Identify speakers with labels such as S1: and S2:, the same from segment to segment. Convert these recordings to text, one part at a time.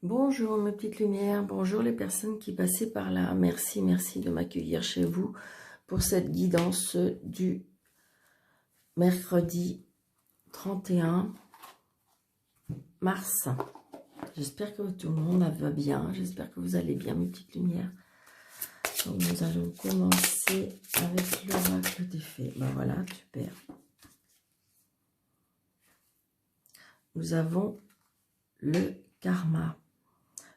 S1: Bonjour mes petites lumières, bonjour les personnes qui passaient par là. Merci, merci de m'accueillir chez vous pour cette guidance du mercredi 31 mars. J'espère que tout le monde va bien, j'espère que vous allez bien mes petites lumières. Donc nous allons commencer avec l'oracle des fées. Ben voilà, super. Nous avons le karma.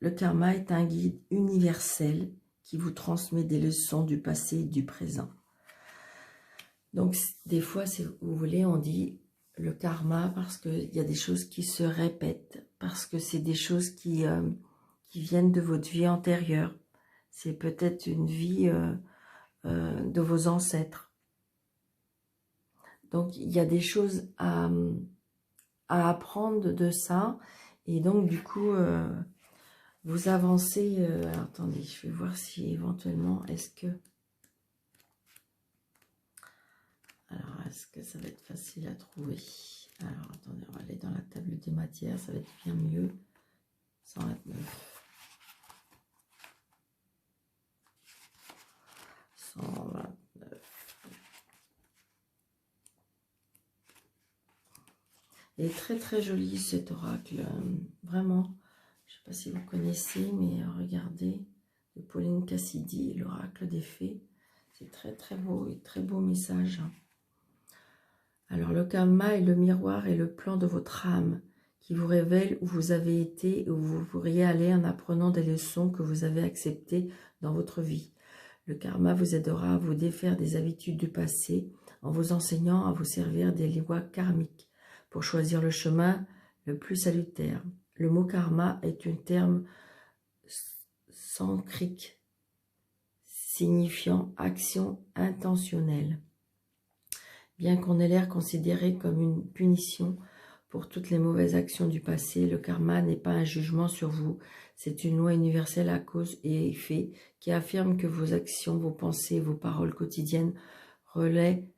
S1: Le karma est un guide universel qui vous transmet des leçons du passé et du présent. Donc, des fois, si vous voulez, on dit le karma parce qu'il y a des choses qui se répètent, parce que c'est des choses qui viennent de votre vie antérieure. C'est peut-être une vie de vos ancêtres. Donc, il y a des choses à apprendre de ça. Et donc, du coup... vous avancez, alors attendez, je vais voir si éventuellement, est-ce que ça va être facile à trouver? Alors, attendez, on va aller dans la table des matières, ça va être bien mieux. 129. 129. Il est très très joli cet oracle, vraiment. Je ne sais pas si vous connaissez, mais regardez, de Pauline Cassidy, l'oracle des fées. C'est très très beau et très beau message. Alors le karma est le miroir et le plan de votre âme qui vous révèle où vous avez été et où vous pourriez aller en apprenant des leçons que vous avez acceptées dans votre vie. Le karma vous aidera à vous défaire des habitudes du passé en vous enseignant à vous servir des lois karmiques pour choisir le chemin le plus salutaire. Le mot karma est un terme sanskrit signifiant action intentionnelle. Bien qu'on ait l'air considéré comme une punition pour toutes les mauvaises actions du passé, le karma n'est pas un jugement sur vous. C'est une loi universelle à cause et effet qui affirme que vos actions, vos pensées, vos paroles quotidiennes relaient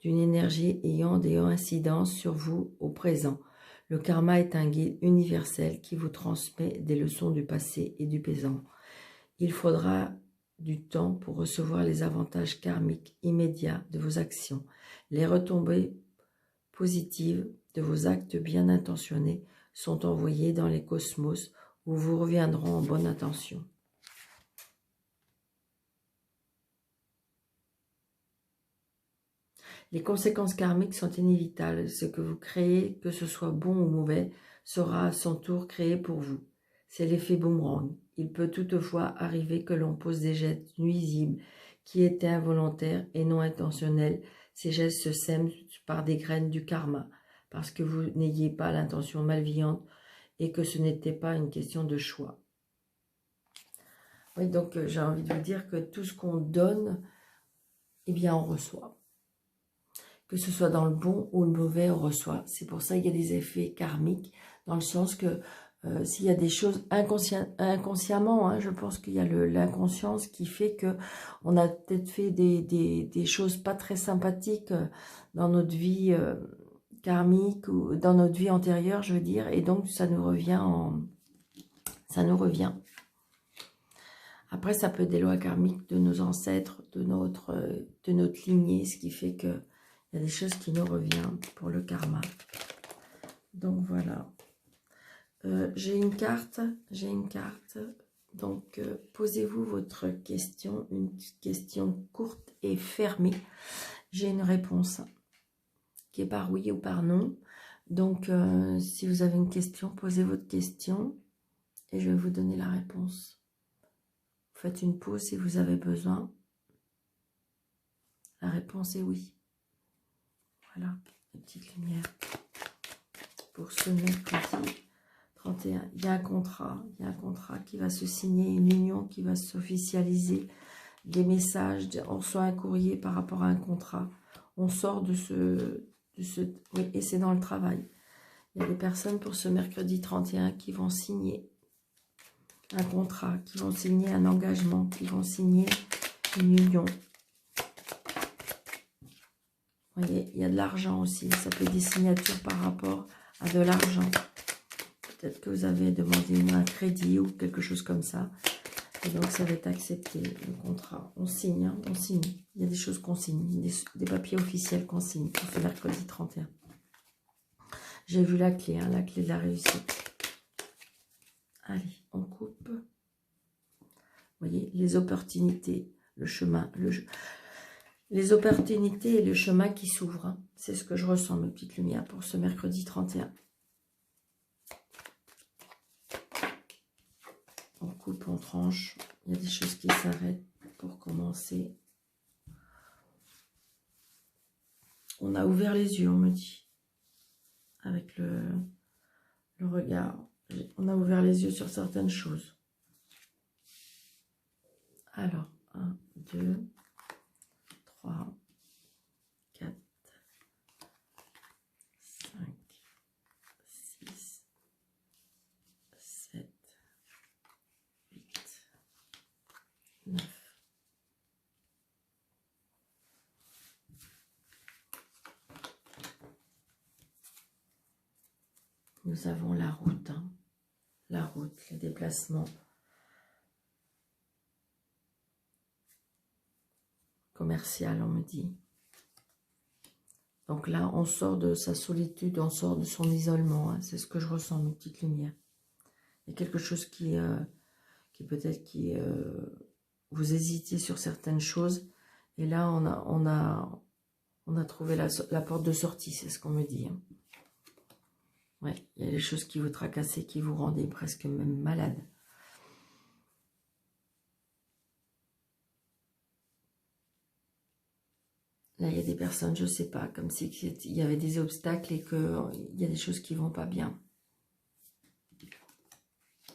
S1: d'une énergie ayant des incidences sur vous au présent. Le karma est un guide universel qui vous transmet des leçons du passé et du présent. Il faudra du temps pour recevoir les avantages karmiques immédiats de vos actions. Les retombées positives de vos actes bien intentionnés sont envoyées dans les cosmos où vous reviendront en bonne intention. Les conséquences karmiques sont inévitables. Ce que vous créez, que ce soit bon ou mauvais, sera à son tour créé pour vous. C'est l'effet boomerang. Il peut toutefois arriver que l'on pose des gestes nuisibles qui étaient involontaires et non intentionnels. Ces gestes se sèment par des graines du karma, parce que vous n'ayez pas l'intention malveillante et que ce n'était pas une question de choix. Oui, donc j'ai envie de vous dire que tout ce qu'on donne, eh bien on reçoit. Que ce soit dans le bon ou le mauvais, on reçoit. C'est pour ça qu'il y a des effets karmiques, dans le sens que s'il y a des choses inconsciemment, hein, je pense qu'il y a l'inconscience qui fait que on a peut-être fait des choses pas très sympathiques dans notre vie karmique ou dans notre vie antérieure, je veux dire, et donc ça nous revient Après, ça peut être des lois karmiques de nos ancêtres, de notre lignée, ce qui fait que il y a des choses qui nous reviennent pour le karma. Donc voilà. J'ai une carte. Donc posez-vous votre question, une question courte et fermée. J'ai une réponse qui est par oui ou par non. Donc si vous avez une question, posez votre question et je vais vous donner la réponse. Vous faites une pause si vous avez besoin. La réponse est oui. Voilà, les petites lumières. Pour ce mercredi 31, il y a un contrat qui va se signer, une union qui va s'officialiser, des messages, on reçoit un courrier par rapport à un contrat. On sort de ce oui, et c'est dans le travail. Il y a des personnes pour ce mercredi 31 qui vont signer un contrat, qui vont signer un engagement, qui vont signer une union. Vous voyez, il y a de l'argent aussi. Ça peut être des signatures par rapport à de l'argent. Peut-être que vous avez demandé un crédit ou quelque chose comme ça. Et donc, ça va être accepté, le contrat. On signe, hein, on signe. Il y a des choses qu'on signe, des papiers officiels qu'on signe pour ce mercredi 31. J'ai vu la clé, hein, la clé de la réussite. Allez, on coupe. Vous voyez, les opportunités, le chemin, les opportunités et le chemin qui s'ouvrent. Hein. C'est ce que je ressens, mes petites lumières, pour ce mercredi 31. On coupe, on tranche. Il y a des choses qui s'arrêtent pour commencer. On a ouvert les yeux, on me dit. Avec le regard. On a ouvert les yeux sur certaines choses. Alors, 1, 2, 3, 4, 5, 6, 7, 8, 9. Nous avons la route, hein. La route, les déplacements. Commercial, on me dit. Donc là, on sort de sa solitude, on sort de son isolement. Hein. C'est ce que je ressens, mes petites lumières. Il y a quelque chose qui peut-être vous hésitiez sur certaines choses. Et là, on a trouvé la porte de sortie, c'est ce qu'on me dit. Hein. Ouais, il y a des choses qui vous tracassaient, qui vous rendaient presque même malade. Là, il y a des personnes, je ne sais pas, comme s'il y avait des obstacles et qu'il y a des choses qui ne vont pas bien.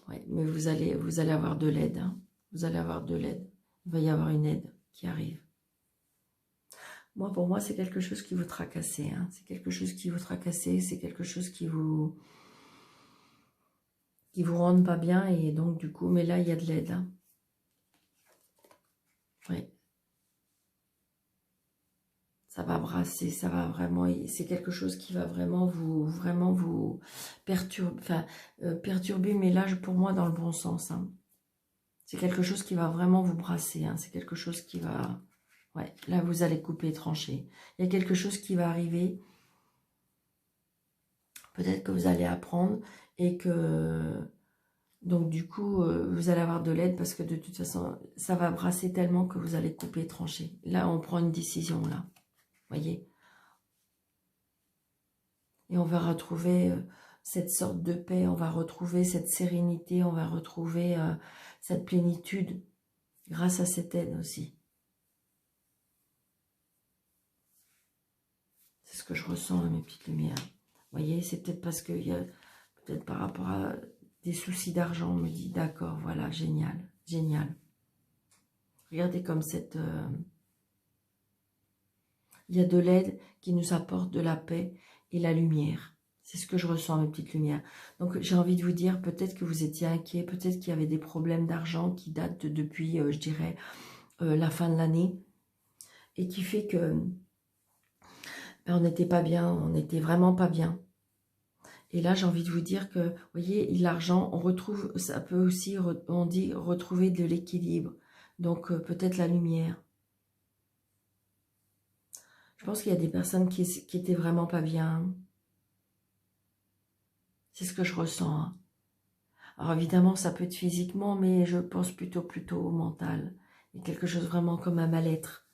S1: Ouais, mais vous allez avoir de l'aide. Hein. Vous allez avoir de l'aide. Il va y avoir une aide qui arrive. Moi, pour moi, c'est quelque chose qui vous tracassait. Hein. C'est quelque chose qui vous tracassait. C'est quelque chose qui vous rend pas bien. Et donc, du coup, mais là, il y a de l'aide. Hein. Oui. Ça va brasser, ça va vraiment, c'est quelque chose qui va vraiment vous perturber, enfin, perturber, mais là, pour moi, dans le bon sens. Hein. C'est quelque chose qui va vraiment vous brasser, hein. C'est quelque chose qui va, ouais, là, vous allez couper, trancher. Il y a quelque chose qui va arriver, peut-être que vous allez apprendre, et que, donc, du coup, vous allez avoir de l'aide, parce que de toute façon, ça va brasser tellement que vous allez couper, trancher. Là, on prend une décision, là. Voyez, et on va retrouver cette sorte de paix, on va retrouver cette sérénité, on va retrouver cette plénitude grâce à cette aide aussi. C'est ce que je ressens à mes petites lumières. Vous voyez, c'est peut-être parce qu'il y a, peut-être par rapport à des soucis d'argent, on me dit, d'accord, voilà, génial, génial. Regardez comme cette... il y a de l'aide qui nous apporte de la paix et la lumière. C'est ce que je ressens, mes petites lumières. Donc, j'ai envie de vous dire, peut-être que vous étiez inquiet, peut-être qu'il y avait des problèmes d'argent qui datent depuis, je dirais, la fin de l'année. Et qui fait que ben, on n'était pas bien, on n'était vraiment pas bien. Et là, j'ai envie de vous dire que, vous voyez, l'argent, on retrouve, ça peut aussi, on dit, retrouver de l'équilibre. Donc, peut-être la lumière. Je pense qu'il y a des personnes qui étaient vraiment pas bien. C'est ce que je ressens. Hein. Alors évidemment, ça peut être physiquement, mais je pense plutôt au mental. Il y a quelque chose vraiment comme un mal-être.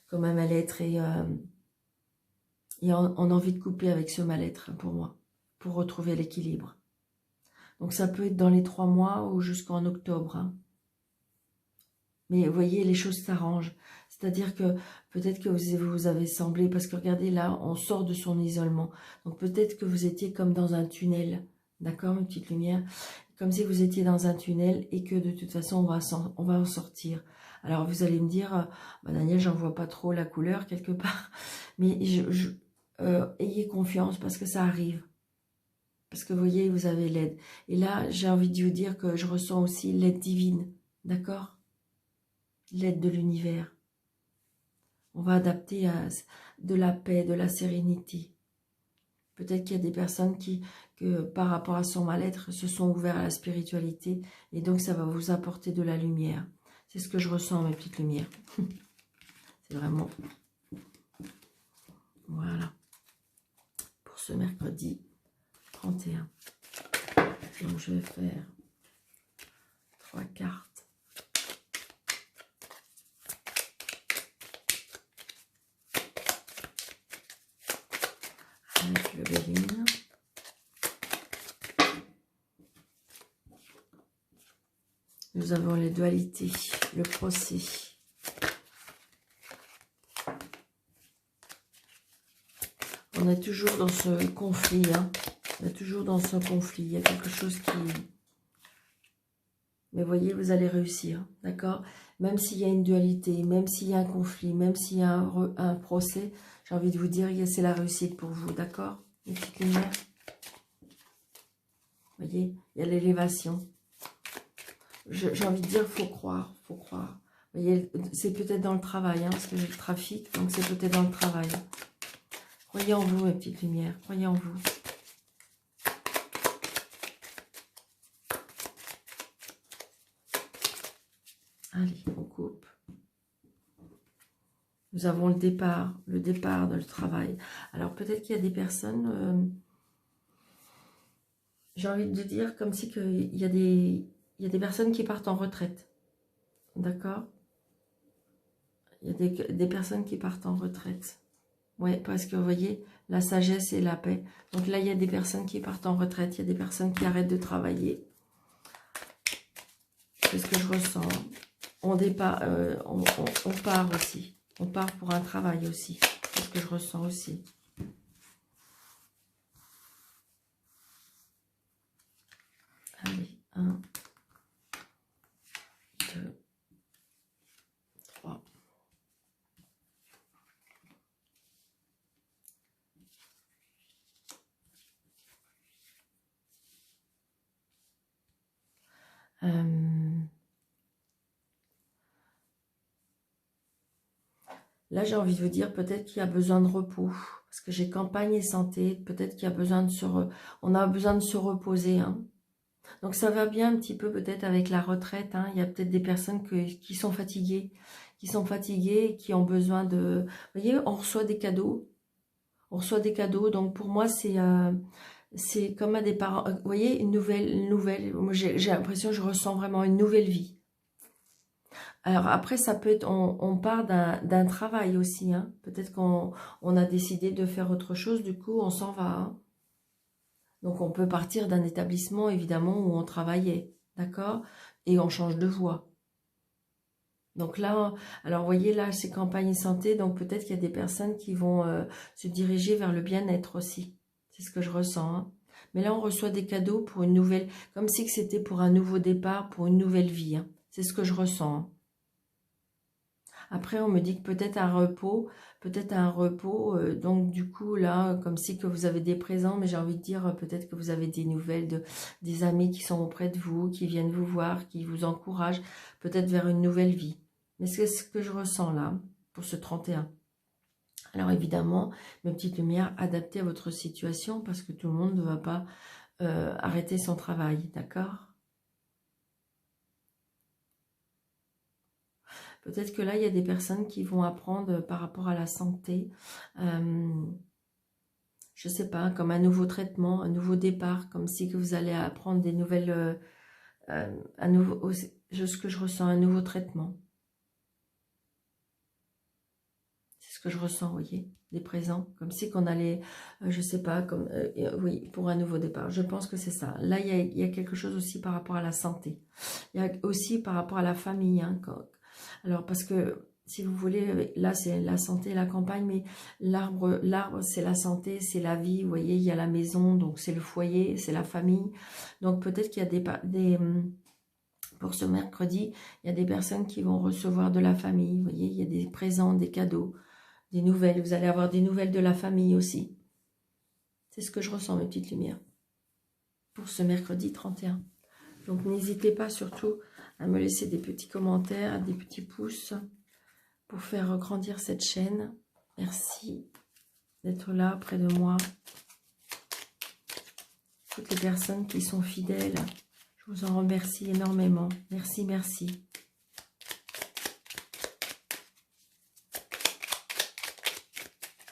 S1: Comme un mal-être et on a envie de couper avec ce mal-être pour moi, pour retrouver l'équilibre. Donc ça peut être dans les 3 mois ou jusqu'en octobre. Hein. Mais vous voyez, les choses s'arrangent. C'est-à-dire que peut-être que vous avez semblé, parce que regardez là, on sort de son isolement. Donc peut-être que vous étiez comme dans un tunnel. D'accord, mes petites lumières? Comme si vous étiez dans un tunnel et que de toute façon, on va en sortir. Alors vous allez me dire, bah, Daniel, j'en vois pas trop la couleur quelque part. Mais ayez confiance parce que ça arrive. Parce que vous voyez, vous avez l'aide. Et là, j'ai envie de vous dire que je ressens aussi l'aide divine. D'accord? L'aide de l'univers. On va adapter à de la paix, de la sérénité. Peut-être qu'il y a des personnes que par rapport à son mal-être, se sont ouverts à la spiritualité. Et donc, ça va vous apporter de la lumière. C'est ce que je ressens, mes petites lumières. C'est vraiment... Voilà. Pour ce mercredi 31. Donc, je vais faire 3 cartes. Avec le Béline. Nous avons les dualités, le procès. On est toujours dans ce conflit, hein. On est toujours dans ce conflit. Il y a quelque chose qui... Mais voyez, vous allez réussir, d'accord? Même s'il y a une dualité, même s'il y a un conflit, même s'il y a un procès, j'ai envie de vous dire, c'est la réussite pour vous, d'accord? Une petite lumière. Vous voyez, il y a l'élévation. J'ai envie de dire, faut croire, faut croire. Vous voyez, c'est peut-être dans le travail, hein, parce que j'ai le trafic, donc c'est peut-être dans le travail. Croyez en vous, mes petites lumières, croyez en vous. Allez, on coupe. Nous avons le départ dans le travail. Alors peut-être qu'il y a des personnes, j'ai envie de dire comme si il y a des personnes qui partent en retraite. D'accord? Il y a des personnes qui partent en retraite. Ouais, parce que vous voyez, la sagesse et la paix. Donc là, il y a des personnes qui partent en retraite. Il y a des personnes qui arrêtent de travailler. C'est ce que je ressens. On part aussi. On part pour un travail aussi. C'est ce que je ressens aussi. Allez, 1, 2, 3. Là, j'ai envie de vous dire peut-être qu'il y a besoin de repos. Parce que j'ai campagne et santé. Peut-être qu'il y a besoin de on a besoin de se reposer. Hein. Donc, ça va bien un petit peu peut-être avec la retraite. Hein. Il y a peut-être des personnes qui sont fatiguées. Et qui ont besoin de... Vous voyez, on reçoit des cadeaux. On reçoit des cadeaux. Donc, pour moi, c'est comme à des parents. Vous voyez, une nouvelle. Moi, j'ai l'impression que je ressens vraiment une nouvelle vie. Alors après, ça peut être, on part d'un travail aussi. Hein. Peut-être qu'on a décidé de faire autre chose, du coup, on s'en va. Hein. Donc, on peut partir d'un établissement, évidemment, où on travaillait, d'accord? Et on change de voie. Donc là, alors vous voyez, là, c'est campagne et santé, donc peut-être qu'il y a des personnes qui vont se diriger vers le bien-être aussi. C'est ce que je ressens. Hein. Mais là, on reçoit des cadeaux pour une nouvelle, comme si c'était pour un nouveau départ, pour une nouvelle vie. Hein. C'est ce que je ressens. Hein. Après, on me dit que peut-être un repos, donc du coup, là, comme si que vous avez des présents, mais j'ai envie de dire peut-être que vous avez des nouvelles, des amis qui sont auprès de vous, qui viennent vous voir, qui vous encouragent, peut-être vers une nouvelle vie. Mais c'est ce que je ressens là, pour ce 31. Alors évidemment, mes petites lumières, adaptées à votre situation, parce que tout le monde ne va pas arrêter son travail, d'accord ? Peut-être que là, il y a des personnes qui vont apprendre par rapport à la santé, je ne sais pas, comme un nouveau traitement, un nouveau départ, comme si que vous allez apprendre des nouvelles, ce que je ressens, un nouveau traitement. C'est ce que je ressens, vous voyez, des présents, comme si qu'on allait, je ne sais pas, comme, oui, pour un nouveau départ. Je pense que c'est ça. Là, il y a quelque chose aussi par rapport à la santé. Il y a aussi par rapport à la famille, hein, alors, parce que, si vous voulez, là, c'est la santé, la campagne, mais l'arbre, c'est la santé, c'est la vie, vous voyez, il y a la maison, donc c'est le foyer, c'est la famille. Donc, peut-être qu'il y a pour ce mercredi, il y a des personnes qui vont recevoir de la famille, vous voyez, il y a des présents, des cadeaux, des nouvelles. Vous allez avoir des nouvelles de la famille aussi. C'est ce que je ressens, mes petites lumières, pour ce mercredi 31. Donc, n'hésitez pas surtout à me laisser des petits commentaires, des petits pouces pour faire grandir cette chaîne. Merci d'être là près de moi. toutes les personnes qui sont fidèles. Je vous en remercie énormément. Merci, merci.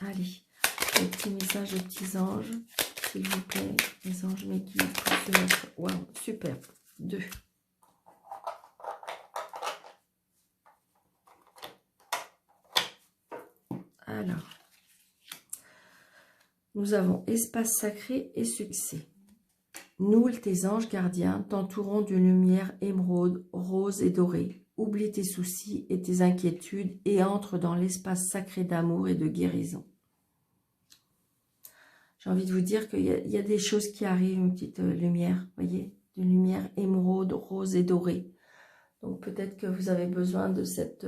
S1: Allez, les petits messages, les petits anges, s'il vous plaît. Les anges, mes guides, pour se mettre. Waouh, super. 2. Alors, nous avons espace sacré et succès. Nous, tes anges gardiens, t'entourons d'une lumière émeraude, rose et dorée. Oublie tes soucis et tes inquiétudes et entre dans l'espace sacré d'amour et de guérison. J'ai envie de vous dire qu'il y a des choses qui arrivent, une petite lumière, voyez, d'une lumière émeraude, rose et dorée. Donc peut-être que vous avez besoin de cette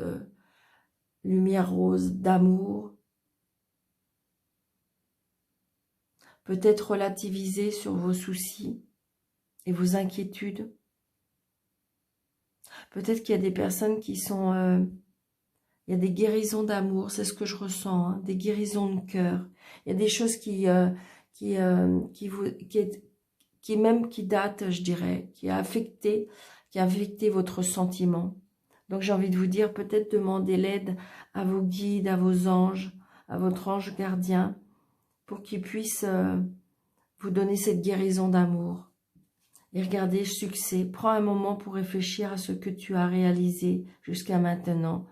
S1: lumière rose d'amour. Peut-être relativiser sur vos soucis et vos inquiétudes. Peut-être qu'il y a des personnes qui sont... il y a des guérisons d'amour, c'est ce que je ressens, hein, des guérisons de cœur. Il y a des choses qui datent, je dirais, qui a affecté votre sentiment. Donc j'ai envie de vous dire, peut-être demander l'aide à vos guides, à vos anges, à votre ange gardien, pour qu'ils puissent vous donner cette guérison d'amour. Et regardez, succès. Prends un moment pour réfléchir à ce que tu as réalisé jusqu'à maintenant.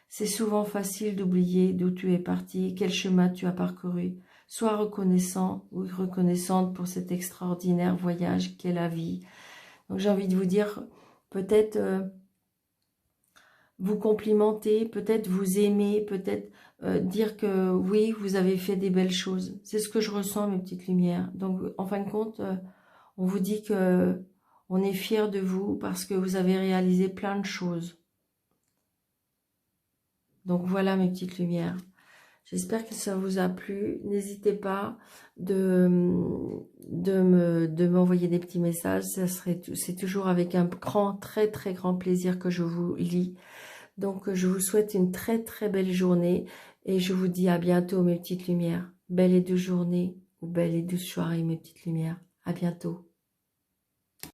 S1: C'est souvent facile d'oublier d'où tu es parti, quel chemin tu as parcouru. Sois reconnaissant ou reconnaissante pour cet extraordinaire voyage qu'est la vie. Donc j'ai envie de vous dire, peut-être vous complimenter, peut-être vous aimer, peut-être dire que oui, vous avez fait des belles choses. C'est ce que je ressens, mes petites lumières. Donc en fin de compte, on vous dit que on est fiers de vous parce que vous avez réalisé plein de choses. Donc voilà mes petites lumières. J'espère que ça vous a plu. N'hésitez pas de m'envoyer des petits messages. C'est toujours avec un très très grand plaisir que je vous lis. Donc je vous souhaite une très très belle journée et je vous dis à bientôt mes petites lumières. Belle et douce journée ou belle et douce soirée mes petites lumières. À bientôt.